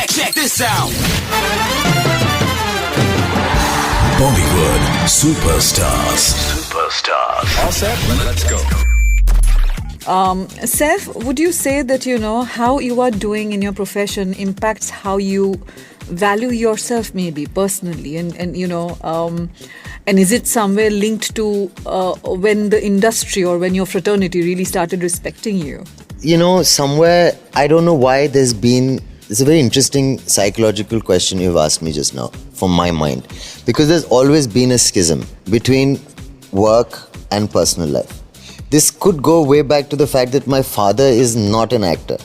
check this out. Bollywood superstars. All set? Let's go. Saif, would you say that, how you are doing in your profession impacts how you value yourself maybe personally and is it somewhere linked to when the industry or when your fraternity really started respecting you? Somewhere, I don't know why it's a very interesting psychological question you've asked me just now, from my mind. Because there's always been a schism between work and personal life. This could go way back to the fact that my father is not an actor.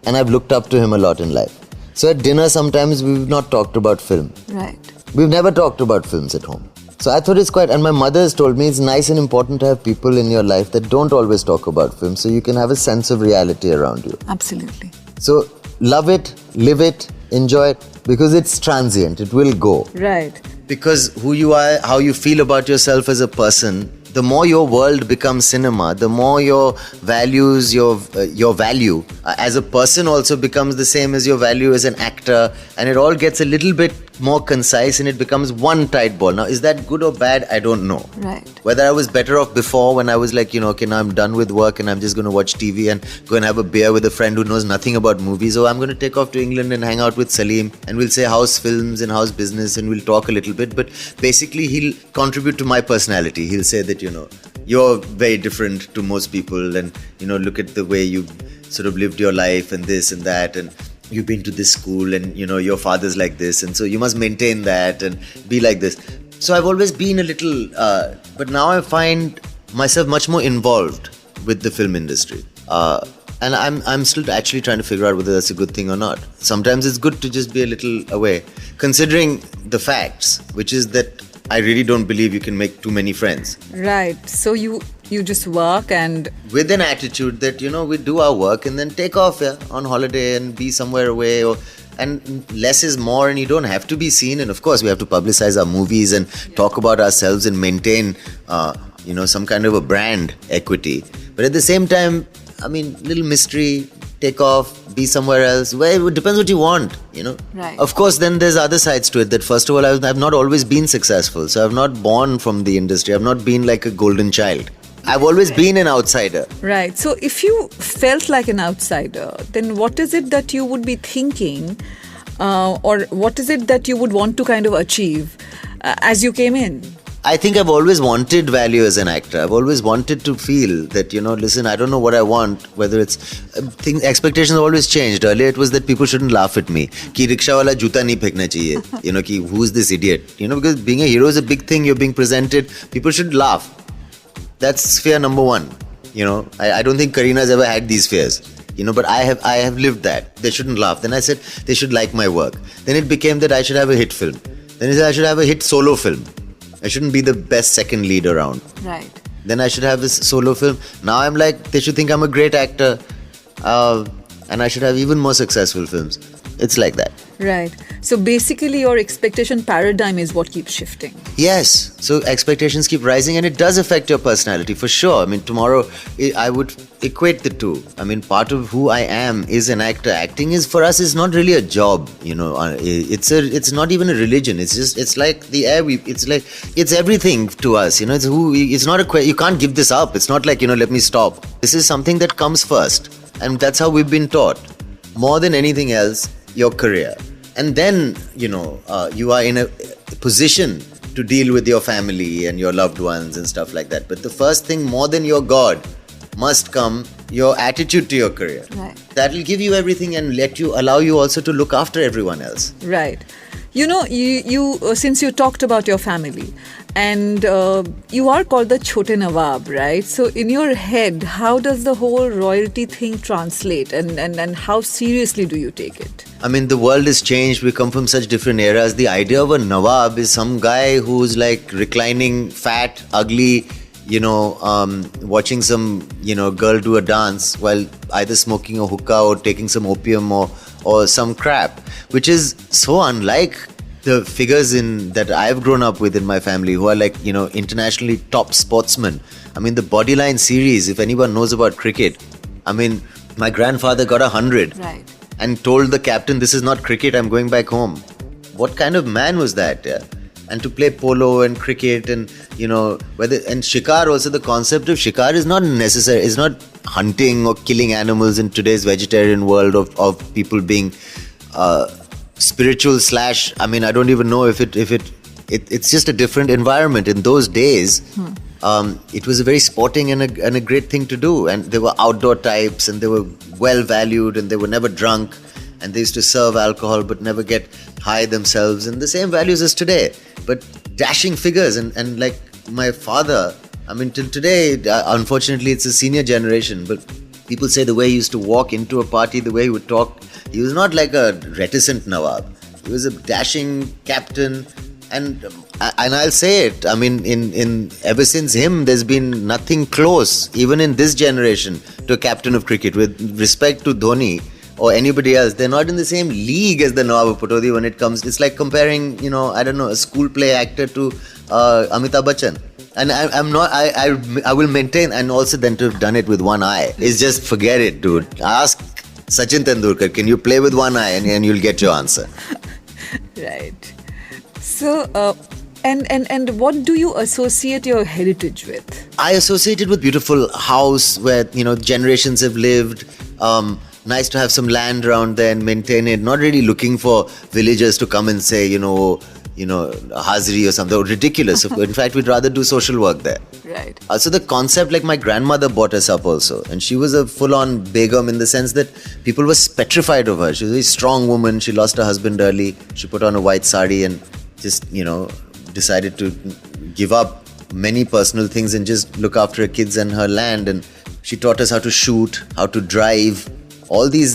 And I've looked up to him a lot in life. So at dinner, sometimes we've not talked about film. Right. We've never talked about films at home. So I thought and my mother has told me it's nice and important to have people in your life that don't always talk about films so you can have a sense of reality around you. Absolutely. So love it, live it, enjoy it, because it's transient, it will go. Right. Because who you are, how you feel about yourself as a person, the more your world becomes cinema, the more your values, your value as a person also becomes the same as your value as an actor, and it all gets a little bit more concise and it becomes one tight ball. Now, is that good or bad? I don't know. Right. Whether I was better off before when I was like, okay, now I'm done with work and I'm just going to watch TV and go and have a beer with a friend who knows nothing about movies, or I'm going to take off to England and hang out with Salim and we'll say house films and house business and we'll talk a little bit, but basically he'll contribute to my personality. He'll say that, you're very different to most people and, look at the way you've sort of lived your life and this and that, and you've been to this school and, your father's like this, and so you must maintain that and be like this. So I've always been a little, but now I find myself much more involved with the film industry. And I'm still actually trying to figure out whether that's a good thing or not. Sometimes it's good to just be a little away, considering the facts, which is that I really don't believe you can make too many friends. Right. So you just work and... with an attitude that, we do our work and then take off on holiday and be somewhere away, and less is more, and you don't have to be seen. And of course, we have to publicize our movies and talk about ourselves and maintain, some kind of a brand equity. But at the same time, little mystery, take off, be somewhere else. Well, it depends what you want, Right. Of course, then there's other sides to it. That first of all, I've not always been successful. So I've not born from the industry. I've not been like a golden child. I've always been an outsider. Right. So if you felt like an outsider, then what is it that you would be thinking or what is it that you would want to kind of achieve as you came in? I think I've always wanted value as an actor. I've always wanted to feel that, listen, I don't know what I want, whether it's... expectations have always changed. Earlier it was that people shouldn't laugh at me. Ki rickshaw wala juta nahi fenkna chahiye. Ki who's this idiot? Because being a hero is a big thing. You're being presented. People should laugh. That's fear number one. I don't think Karina's ever had these fears. But I have lived that. They shouldn't laugh. Then I said they should like my work. Then it became that I should have a hit film. Then I said I should have a hit solo film. I shouldn't be the best second lead around. Right. Then I should have this solo film. Now I'm like, they should think I'm a great actor. And I should have even more successful films. It's like that. Right. So basically your expectation paradigm is what keeps shifting. Yes. So expectations keep rising and it does affect your personality for sure. Tomorrow I would equate the two. Part of who I am is an actor. Acting is, for us, is not really a job. It's not even a religion. It's like the air it's everything to us. It's not you can't give this up. It's not like, let me stop. This is something that comes first. And that's how we've been taught. More than anything else, your career. And then, you are in a position to deal with your family and your loved ones and stuff like that. But the first thing, more than your God, must come your attitude to your career. Right. That will give you everything and allow you also to look after everyone else. Right. You since you talked about your family, and you are called the Chote Nawab, right? So in your head, how does the whole royalty thing translate, and how seriously do you take it? The world has changed. We come from such different eras. The idea of a Nawab is some guy who's like reclining, fat, ugly, watching some, girl do a dance while either smoking a hookah or taking some opium or some crap, which is so unlike the figures that I've grown up with in my family, who are like, internationally top sportsmen. The Bodyline series, if anyone knows about cricket, my grandfather got 100. Right. and told the captain, "This is not cricket, I'm going back home." What kind of man was that? Yeah? And to play polo and cricket and, and shikar also, the concept of shikar is not necessary. It's not hunting or killing animals in today's vegetarian world of people being spiritual / I mean, I don't even know if it's just a different environment. In those days, it was a very sporting and a great thing to do. And they were outdoor types and they were well valued and they were never drunk. And they used to serve alcohol but never get high themselves, and the same values as today. But dashing figures and like my father, I mean, till today, unfortunately, it's a senior generation, but people say the way he used to walk into a party, the way he would talk, he was not like a reticent Nawab. He was a dashing captain, and I'll say it. I mean, in ever since him, there's been nothing close, even in this generation, to a captain of cricket. With respect to Dhoni or anybody else, they're not in the same league as the Nawab of Patodi when it comes. It's like comparing, a school play actor to Amitabh Bachchan. And I'm not. I will maintain, and also then to have done it with one eye is just forget it, dude. Ask Sachin Tendulkar, can you play with one eye, and you'll get your answer. Right. So, and what do you associate your heritage with? I associate it with beautiful house where generations have lived. Nice to have some land around there and maintain it. Not really looking for villagers to come and say, Hazri or something. Ridiculous. In fact, we'd rather do social work there. Right. So the concept, like my grandmother brought us up also. And she was a full-on begum in the sense that people were petrified of her. She was a very strong woman. She lost her husband early. She put on a white sari and just, decided to give up many personal things and just look after her kids and her land. And she taught us how to shoot, how to drive. All these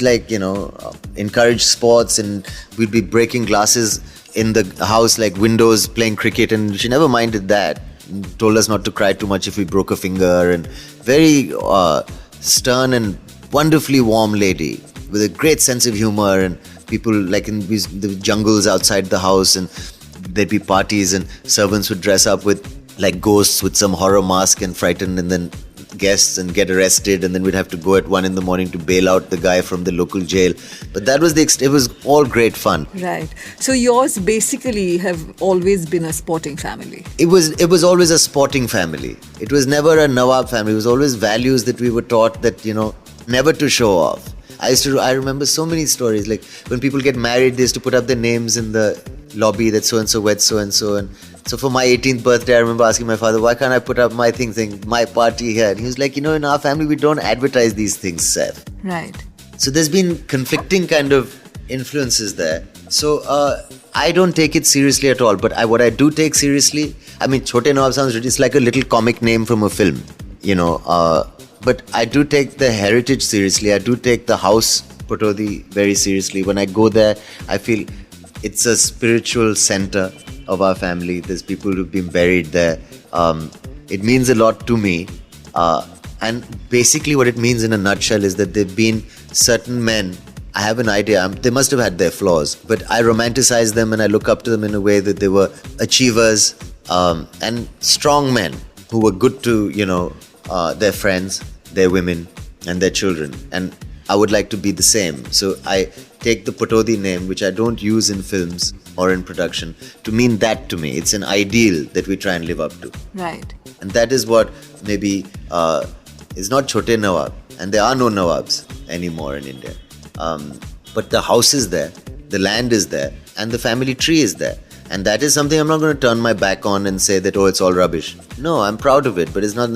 encourage sports, and we'd be breaking glasses in the house like windows, playing cricket, and she never minded that. Told us not to cry too much if we broke a finger, and very stern and wonderfully warm lady with a great sense of humor. And people like in the jungles outside the house, and there'd be parties and servants would dress up with like ghosts with some horror mask and frighten and then guests and get arrested, and then we'd have to go at 1 a.m. to bail out the guy from the local jail. But that was it was all great fun. Right. So yours basically have always been a sporting family. It was always a sporting family. It was never a Nawab family. It was always values that we were taught that, never to show off. I remember so many stories, like when people get married, they used to put up their names in the lobby that so-and-so wed so-and-so. And so for my 18th birthday, I remember asking my father, why can't I put up my thing saying my party here? And he was like, in our family, we don't advertise these things, Saif. Right. So there's been conflicting kind of influences there. So I don't take it seriously at all. But what I do take seriously, I mean, Chote Nawab sounds it's like a little comic name from a film, but I do take the heritage seriously. I do take the house Patodi very seriously. When I go there, I feel it's a spiritual center of our family. There's people who've been buried there. It means a lot to me. And basically what it means in a nutshell is that there've been certain men, I have an idea, they must have had their flaws, but I romanticize them and I look up to them in a way that they were achievers and strong men who were good to, their friends, their women and their children. And I would like to be the same. So I take the Patodi name, which I don't use in films or in production, to mean that to me. It's an ideal that we try and live up to. Right. And that is what maybe is not Chote Nawab. And there are no Nawabs anymore in India. But the house is there, the land is there, and the family tree is there. And that is something I'm not going to turn my back on and say that, it's all rubbish. No, I'm proud of it, but it's not.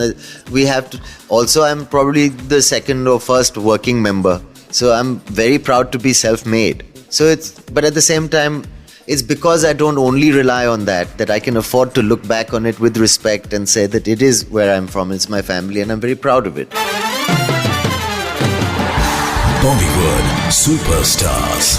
We have to. Also, I'm probably the second or first working member. So I'm very proud to be self-made. But at the same time, it's because I don't only rely on that I can afford to look back on it with respect and say that it is where I'm from, it's my family, and I'm very proud of it. Bollywood Superstars.